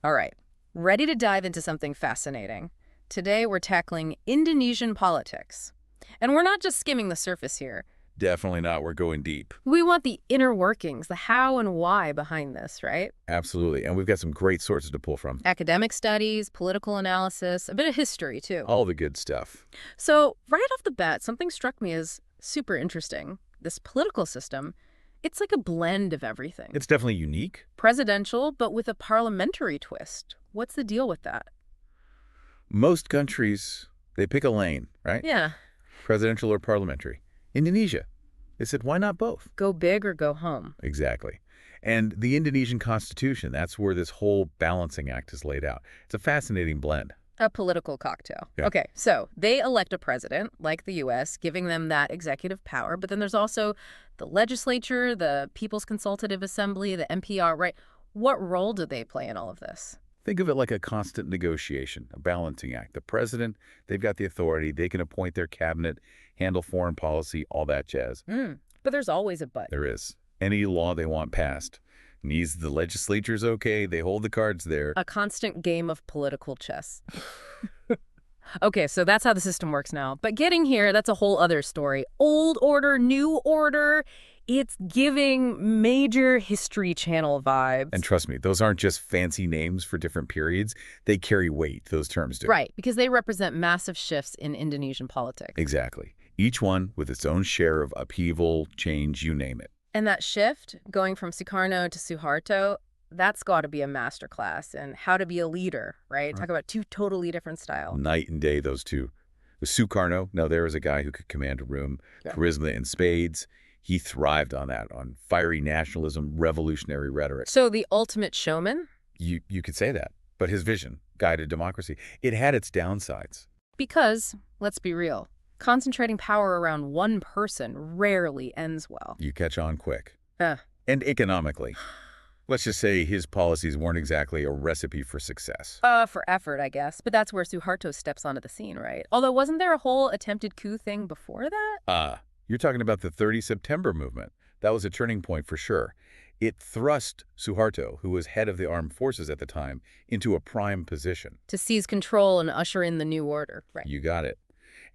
All right, ready to dive into something fascinating. Today we're tackling Indonesian politics. And we're not just skimming the surface here. Definitely not. We're going deep. We want the inner workings, the how and why behind this, right? Absolutely. And we've got some great sources to pull from. Academic studies, political analysis, a bit of history, too. All the good stuff. So right off the bat, something struck me as super interesting. This political system, it's like a blend of everything. It's definitely unique. Presidential, but with a parliamentary twist. What's the deal with that? Most countries, they pick a lane, right? Yeah. Presidential or parliamentary. Indonesia, they said, why not both? Go big or go home. Exactly. And the Indonesian constitution, that's where this whole balancing act is laid out. It's a fascinating blend. A political cocktail. Yeah. Okay, so they elect a president, like the U.S., giving them that executive power, but then there's also the legislature, the People's Consultative Assembly, the NPR, right? What role do they play in all of this? Think of it like a constant negotiation, a balancing act. The president, they've got the authority. They can appoint their cabinet, handle foreign policy, all that jazz. But there's always a but. There is. Any law they want passed needs the legislature's okay. They hold the cards there. A constant game of political chess. Okay, so that's how the system works now. But getting here, that's a whole other story. Old order, new order. It's giving major History Channel vibes. And trust me, those aren't just fancy names for different periods. They carry weight, those terms do. Right, because they represent massive shifts in Indonesian politics. Exactly. Each one with its own share of upheaval, change, you name it. And that shift, going from Sukarno to Suharto, that's got to be a masterclass in how to be a leader, right? Talk about two totally different styles. Night and day, those two. With Sukarno, now there was a guy who could command a room, charisma in spades. He thrived on that, on fiery nationalism, revolutionary rhetoric. So the ultimate showman? You could say that. But his vision guided democracy. It had its downsides. Because, let's be real, concentrating power around one person rarely ends well. You catch on quick. And economically. Let's just say his policies weren't exactly a recipe for success. For effort, I guess. But that's where Suharto steps onto the scene, right? Although wasn't there a whole attempted coup thing before that? You're talking about the 30 September movement. That was a turning point for sure. It thrust Suharto, who was head of the armed forces at the time, into a prime position. To seize control and usher in the new order, right? You got it.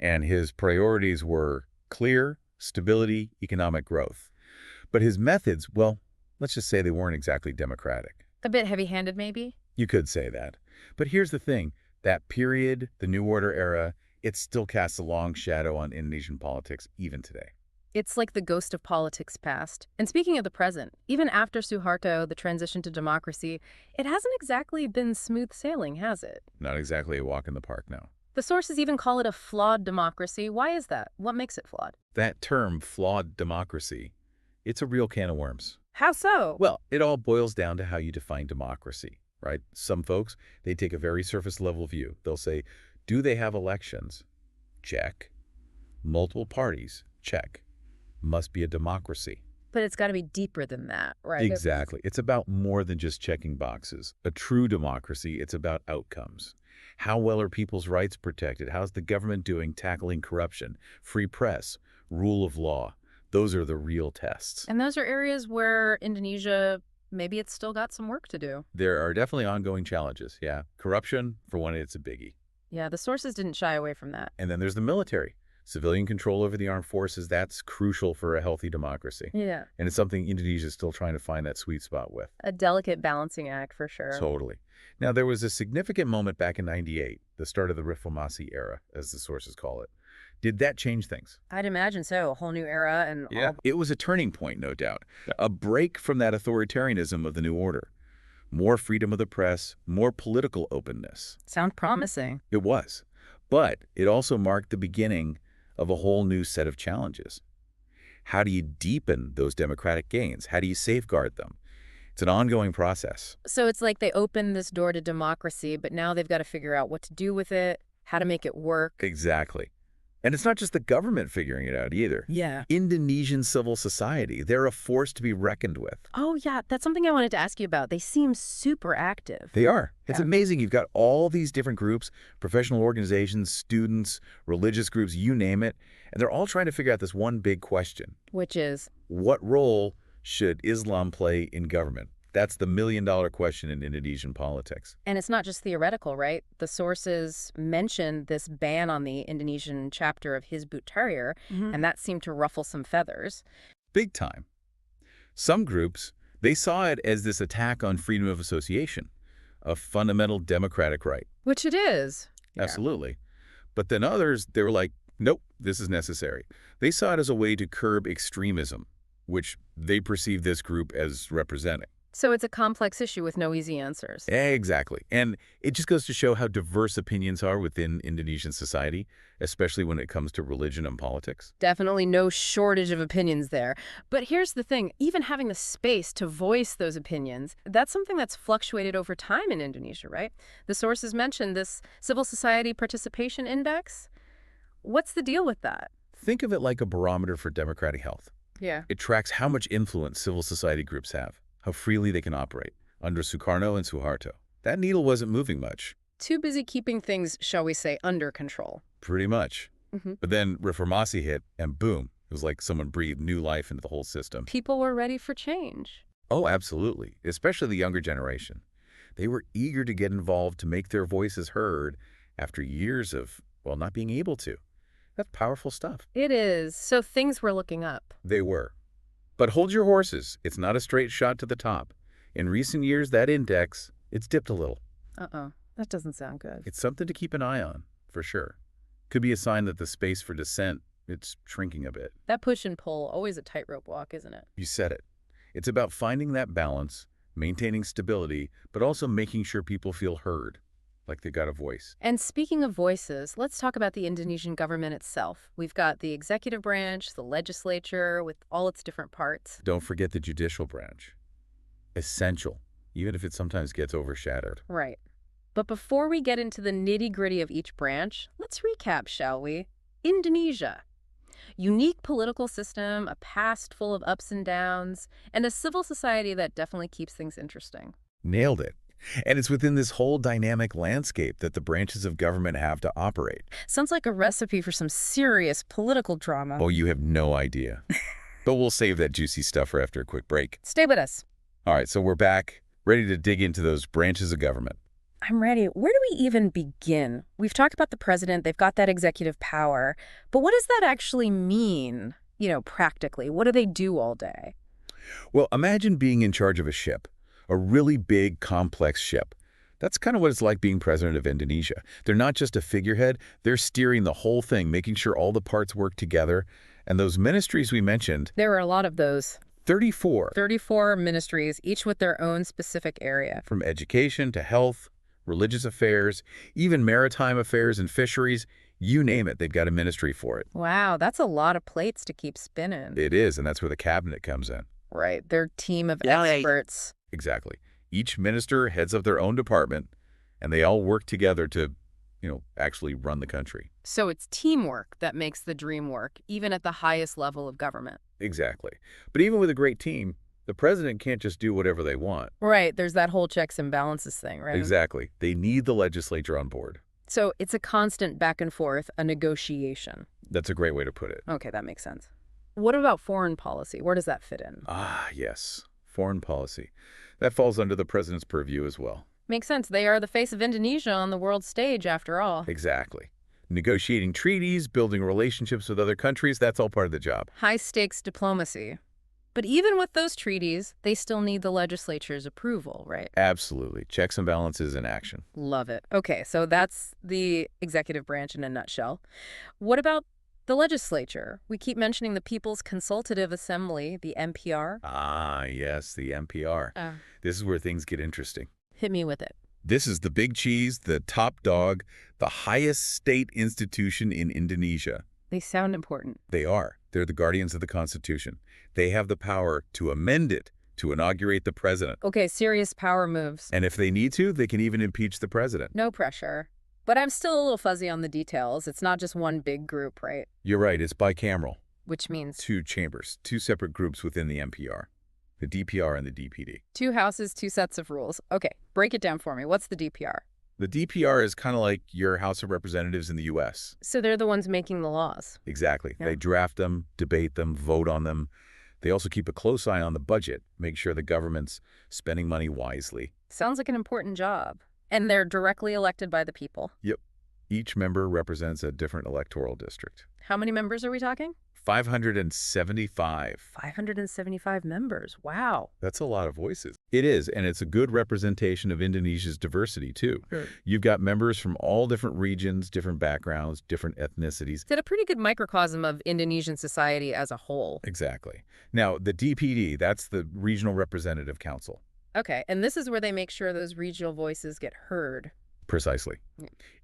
And his priorities were clear, stability, economic growth. But his methods, well, let's just say they weren't exactly democratic. A bit heavy-handed, maybe? You could say that. But here's the thing. That period, the New Order era, it still casts a long shadow on Indonesian politics even today. It's like the ghost of politics past. And speaking of the present, even after Suharto, the transition to democracy, it hasn't exactly been smooth sailing, has it? Not exactly a walk in the park now. The sources even call it a flawed democracy. Why is that? What makes it flawed? That term, flawed democracy, it's a real can of worms. How so? Well, it all boils down to how you define democracy, right? Some folks, they take a very surface level view. They'll say, do they have elections? Check. Multiple parties? Check. Must be a democracy. But it's got to be deeper than that, right? Exactly. It's about more than just checking boxes. A true democracy, it's about outcomes. How well are people's rights protected? How's the government doing tackling corruption, free press, rule of law? Those are the real tests. And those are areas where Indonesia, maybe it's still got some work to do. There are definitely ongoing challenges, yeah. Corruption, for one, it's a biggie. Yeah, the sources didn't shy away from that. And then there's the military. Civilian control over the armed forces, that's crucial for a healthy democracy. Yeah. And it's something Indonesia is still trying to find that sweet spot with. A delicate balancing act, for sure. Totally. Now, there was a significant moment back in '98, the start of the Reformasi era, as the sources call it. Did that change things? I'd imagine so. A whole new era and all... It was a turning point, no doubt. A break from that authoritarianism of the new order. More freedom of the press, more political openness. Sound promising. It was. But it also marked the beginning of a whole new set of challenges. How do you deepen those democratic gains? How do you safeguard them? It's an ongoing process. So it's like they opened this door to democracy, but now they've got to figure out what to do with it, how to make it work. Exactly. And it's not just the government figuring it out either. Yeah. Indonesian civil society, they're a force to be reckoned with. Oh, yeah. That's something I wanted to ask you about. They seem super active. They are. It's Yeah. amazing. You've got all these different groups, professional organizations, students, religious groups, you name it. And they're all trying to figure out this one big question. Which is? What role should Islam play in government? That's the million-dollar question in Indonesian politics. And it's not just theoretical, right? The sources mention this ban on the Indonesian chapter of Hizb ut-Tahrir, and that seemed to ruffle some feathers. Big time. Some groups, they saw it as this attack on freedom of association, a fundamental democratic right. Which it is. Absolutely. But then others, they were like, nope, this is necessary. They saw it as a way to curb extremism, which they perceived this group as representing. So it's a complex issue with no easy answers. Exactly. And it just goes to show how diverse opinions are within Indonesian society, especially when it comes to religion and politics. Definitely no shortage of opinions there. But here's the thing, even having the space to voice those opinions, that's something that's fluctuated over time in Indonesia, right? The sources mentioned this civil society participation index. What's the deal with that? Think of it like a barometer for democratic health. Yeah. It tracks how much influence civil society groups have, how freely they can operate. Under Sukarno and Suharto, that needle wasn't moving much. Too busy keeping things, shall we say, under control. Pretty much. But then Reformasi hit, and boom, it was like someone breathed new life into the whole system. People were ready for change. Oh, absolutely, especially the younger generation. They were eager to get involved, to make their voices heard after years of, well, not being able to. That's powerful stuff. It is. So things were looking up. They were. But hold your horses. It's not a straight shot to the top. In recent years, that index, it's dipped a little. Uh-oh. That doesn't sound good. It's something to keep an eye on, for sure. Could be a sign that the space for dissent, it's shrinking a bit. That push and pull, always a tightrope walk, isn't it? You said it. It's about finding that balance, maintaining stability, but also making sure people feel heard, like they got a voice. And speaking of voices, let's talk about the Indonesian government itself. We've got the executive branch, the legislature, with all its different parts. Don't forget the judicial branch. Essential, even if it sometimes gets overshadowed. Right. But before we get into the nitty-gritty of each branch, let's recap, shall we? Indonesia. Unique political system, a past full of ups and downs, and a civil society that definitely keeps things interesting. Nailed it. And it's within this whole dynamic landscape that the branches of government have to operate. Sounds like a recipe for some serious political drama. Oh, you have no idea. But we'll save that juicy stuff for after a quick break. Stay with us. All right, so we're back, ready to dig into those branches of government. I'm ready. Where do we even begin? We've talked about the president. They've got that executive power. But what does that actually mean, practically? What do they do all day? Well, imagine being in charge of a ship. A really big, complex ship. That's kind of what it's like being president of Indonesia. They're not just a figurehead, they're steering the whole thing, making sure all the parts work together. And those ministries we mentioned... There are a lot of those. 34. 34 ministries, each with their own specific area. From education to health, religious affairs, even maritime affairs and fisheries, you name it, they've got a ministry for it. Wow, that's a lot of plates to keep spinning. It is, and that's where the cabinet comes in. Right, their team of experts. Exactly. Each minister heads up their own department, and they all work together to, actually run the country. So it's teamwork that makes the dream work, even at the highest level of government. Exactly. But even with a great team, the president can't just do whatever they want. Right. There's that whole checks and balances thing, right? Exactly. They need the legislature on board. So it's a constant back and forth, a negotiation. That's a great way to put it. Okay, that makes sense. What about foreign policy? Where does that fit in? Ah, yes. Foreign policy. That falls under the president's purview as well. Makes sense. They are the face of Indonesia on the world stage, after all. Exactly. Negotiating treaties, building relationships with other countries, that's all part of the job. High-stakes diplomacy. But even with those treaties, they still need the legislature's approval, right? Absolutely. Checks and balances in action. Love it. Okay, so that's the executive branch in a nutshell. What about the legislature? We keep mentioning the People's Consultative Assembly, the NPR. Ah, yes, the NPR. This is where things get interesting. Hit me with it. This is the big cheese, the top dog, the highest state institution in Indonesia. They sound important. They are. They're the guardians of the Constitution. They have the power to amend it, to inaugurate the president. Okay, serious power moves. And if they need to, they can even impeach the president. No pressure. But I'm still a little fuzzy on the details. It's not just one big group, right? You're right. It's bicameral. Which means? 2 chambers, 2 separate groups within the NPR. The DPR and the DPD. 2 houses, 2 sets of rules. Okay, break it down for me. What's the DPR? The DPR is kind of like your House of Representatives in the U.S. So they're the ones making the laws. Exactly. Yeah. They draft them, debate them, vote on them. They also keep a close eye on the budget, make sure the government's spending money wisely. Sounds like an important job. And they're directly elected by the people. Yep. Each member represents a different electoral district. How many members are we talking? 575. 575 members. Wow. That's a lot of voices. It is, and it's a good representation of Indonesia's diversity, too. Sure. You've got members from all different regions, different backgrounds, different ethnicities. It's a pretty good microcosm of Indonesian society as a whole. Exactly. Now, the DPD, that's the Regional Representative Council. Okay, and this is where they make sure those regional voices get heard. Precisely.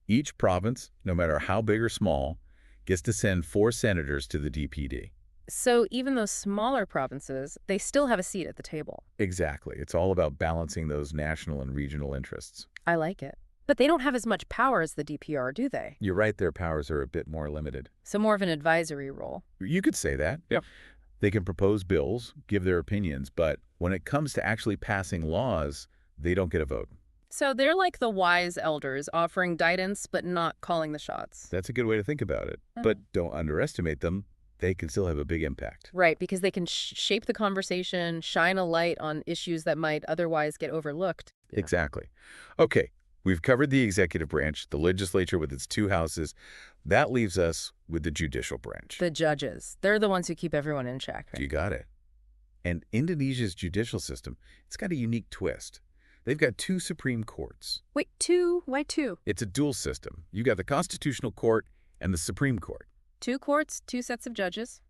Each province, no matter how big or small, gets to send 4 senators to the DPD. So even those smaller provinces, they still have a seat at the table. Exactly. It's all about balancing those national and regional interests. I like it. But they don't have as much power as the DPR, do they? You're right, their powers are a bit more limited. So more of an advisory role. You could say that. Yep. They can propose bills, give their opinions, but when it comes to actually passing laws, they don't get a vote. So they're like the wise elders, offering guidance but not calling the shots. That's a good way to think about it. But don't underestimate them. They can still have a big impact. Right, because they can shape the conversation, shine a light on issues that might otherwise get overlooked. Exactly. Okay, we've covered the executive branch, the legislature with its 2 houses. That leaves us with the judicial branch. The judges. They're the ones who keep everyone in check. Right? You got it. And Indonesia's judicial system, it's got a unique twist. They've got 2 Supreme Courts. Wait, 2? Why 2? It's a dual system. You got the Constitutional Court and the Supreme Court. 2 courts, 2 sets of judges?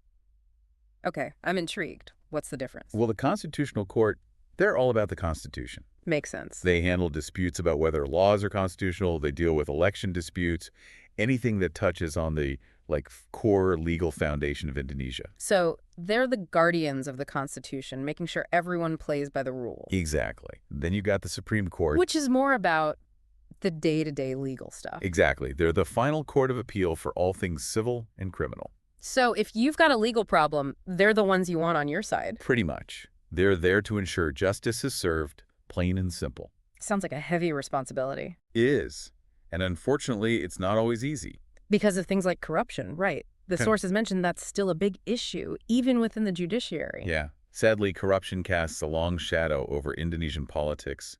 Okay, I'm intrigued. What's the difference? Well, the Constitutional Court, they're all about the Constitution. Makes sense. They handle disputes about whether laws are constitutional. They deal with election disputes, anything that touches on the core legal foundation of Indonesia. So they're the guardians of the Constitution, making sure everyone plays by the rules. Exactly. Then you got the Supreme Court. Which is more about the day-to-day legal stuff. Exactly. They're the final court of appeal for all things civil and criminal. So if you've got a legal problem, they're the ones you want on your side. Pretty much. They're there to ensure justice is served, plain and simple. Sounds like a heavy responsibility. It is. And unfortunately, it's not always easy. Because of things like corruption, right. The sources mentioned that's still a big issue, even within the judiciary. Yeah. Sadly, corruption casts a long shadow over Indonesian politics,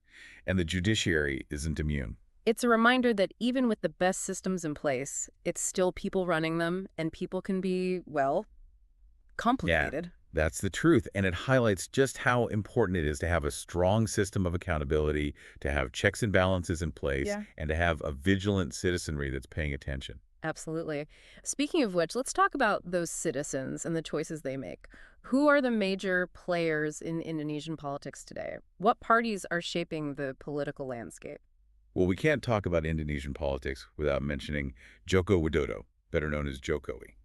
and the judiciary isn't immune. It's a reminder that even with the best systems in place, it's still people running them, and people can be, well, complicated. Yeah, that's the truth, and it highlights just how important it is to have a strong system of accountability, to have checks and balances in place, and to have a vigilant citizenry that's paying attention. Absolutely. Speaking of which, let's talk about those citizens and the choices they make. Who are the major players in Indonesian politics today? What parties are shaping the political landscape? Well, we can't talk about Indonesian politics without mentioning Joko Widodo, better known as Jokowi.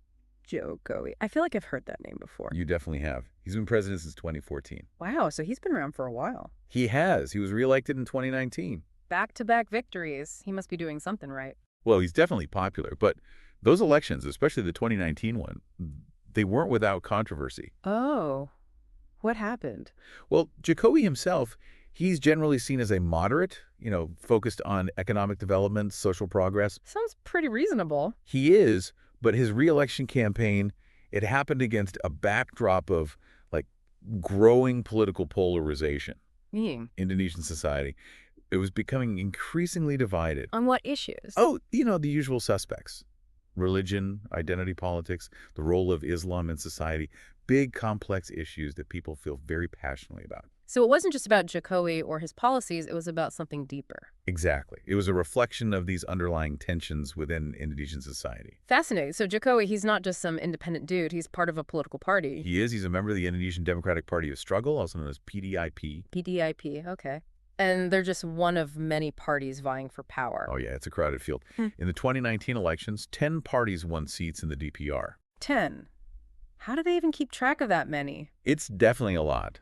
Jokowi. I feel like I've heard that name before. You definitely have. He's been president since 2014. Wow, so he's been around for a while. He has. He was reelected in 2019. Back-to-back victories. He must be doing something right. Well, he's definitely popular, but those elections, especially the 2019 one, they weren't without controversy. Oh, what happened? Well, Jokowi himself, he's generally seen as a moderate, focused on economic development, social progress. Sounds pretty reasonable. He is, but his re-election campaign, it happened against a backdrop of, growing political polarization. Indonesian society. It was becoming increasingly divided. On what issues? Oh, the usual suspects. Religion, identity politics, the role of Islam in society. Big, complex issues that people feel very passionately about. So it wasn't just about Jokowi or his policies, it was about something deeper. Exactly. It was a reflection of these underlying tensions within Indonesian society. Fascinating. So Jokowi, he's not just some independent dude, he's part of a political party. He is. He's a member of the Indonesian Democratic Party of Struggle, also known as PDIP. PDIP, okay. And they're just one of many parties vying for power. Oh, yeah, it's a crowded field. In the 2019 elections, 10 parties won seats in the DPR. 10? How do they even keep track of that many? It's definitely a lot.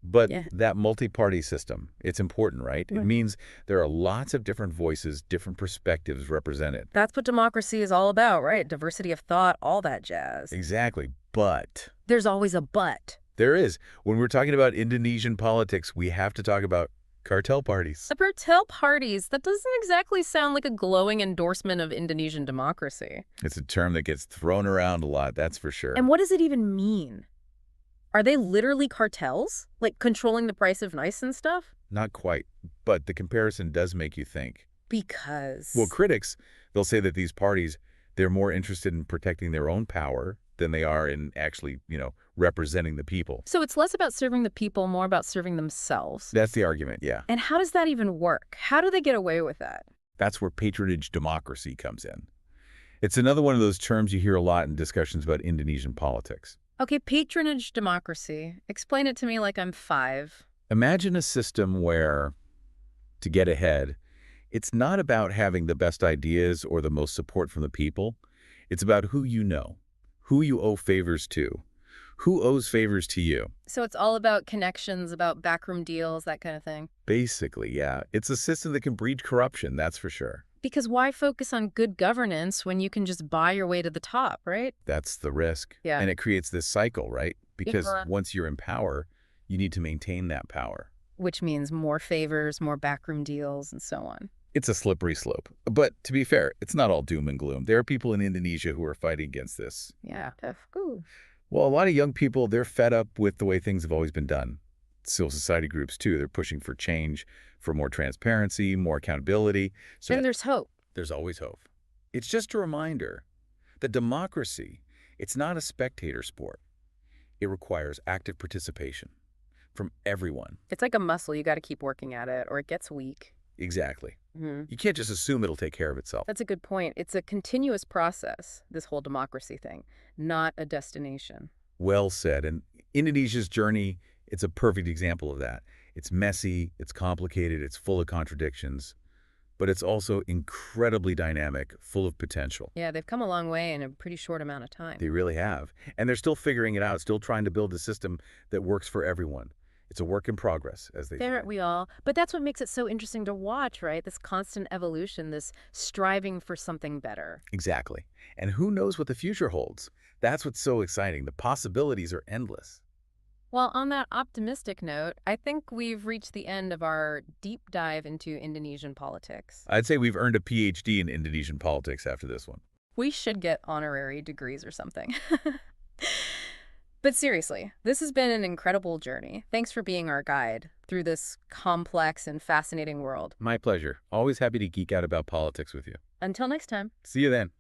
But that multi-party system, it's important, right? It means there are lots of different voices, different perspectives represented. That's what democracy is all about, right? Diversity of thought, all that jazz. Exactly. But there's always a but. There is. When we're talking about Indonesian politics, we have to talk about cartel parties. The cartel parties, that doesn't exactly sound like a glowing endorsement of Indonesian democracy. It's a term that gets thrown around a lot, that's for sure. And what does it even mean? Are they literally cartels? Like controlling the price of nice and stuff? Not quite, but the comparison does make you think. Because... Well, critics, they'll say that these parties, they're more interested in protecting their own power than they are in actually, representing the people. So it's less about serving the people, more about serving themselves. That's the argument, yeah. And how does that even work? How do they get away with that? That's where patronage democracy comes in. It's another one of those terms you hear a lot in discussions about Indonesian politics. Okay, patronage democracy. Explain it to me like I'm 5. Imagine a system where, to get ahead, it's not about having the best ideas or the most support from the people. It's about who you know, who you owe favors to, who owes favors to you. So it's all about connections, about backroom deals, that kind of thing. Basically, yeah. It's a system that can breed corruption, that's for sure. Because why focus on good governance when you can just buy your way to the top, right? That's the risk. Yeah. And it creates this cycle, right? Because Yeah. once you're in power, you need to maintain that power. Which means more favors, more backroom deals, and so on. It's a slippery slope. But to be fair, it's not all doom and gloom. There are people in Indonesia who are fighting against this. Yeah, tough. Ooh. Well, a lot of young people, they're fed up with the way things have always been done. Civil society groups, too, they're pushing for change, for more transparency, more accountability. So And there's hope. there's always hope. It's just a reminder that democracy, it's not a spectator sport. It requires active participation from everyone. It's like a muscle. You got to keep working at it, or it gets weak. Exactly. Hmm. You can't just assume it'll take care of itself. That's a good point. It's a continuous process, this whole democracy thing, not a destination. Well said. And Indonesia's journey, it's a perfect example of that. It's messy, it's complicated, it's full of contradictions, but it's also incredibly dynamic, full of potential. Yeah, they've come a long way in a pretty short amount of time. They really have. And they're still figuring it out, still trying to build a system that works for everyone. It's a work in progress, as they There say. we all. But that's what makes it so interesting to watch, right? This constant evolution, this striving for something better. Exactly. And who knows what the future holds? That's what's so exciting. The possibilities are endless. Well, on that optimistic note, I think we've reached the end of our deep dive into Indonesian politics. I'd say we've earned a PhD in Indonesian politics after this one. We should get honorary degrees or something. But seriously, this has been an incredible journey. Thanks for being our guide through this complex and fascinating world. My pleasure. Always happy to geek out about politics with you. Until next time. See you then.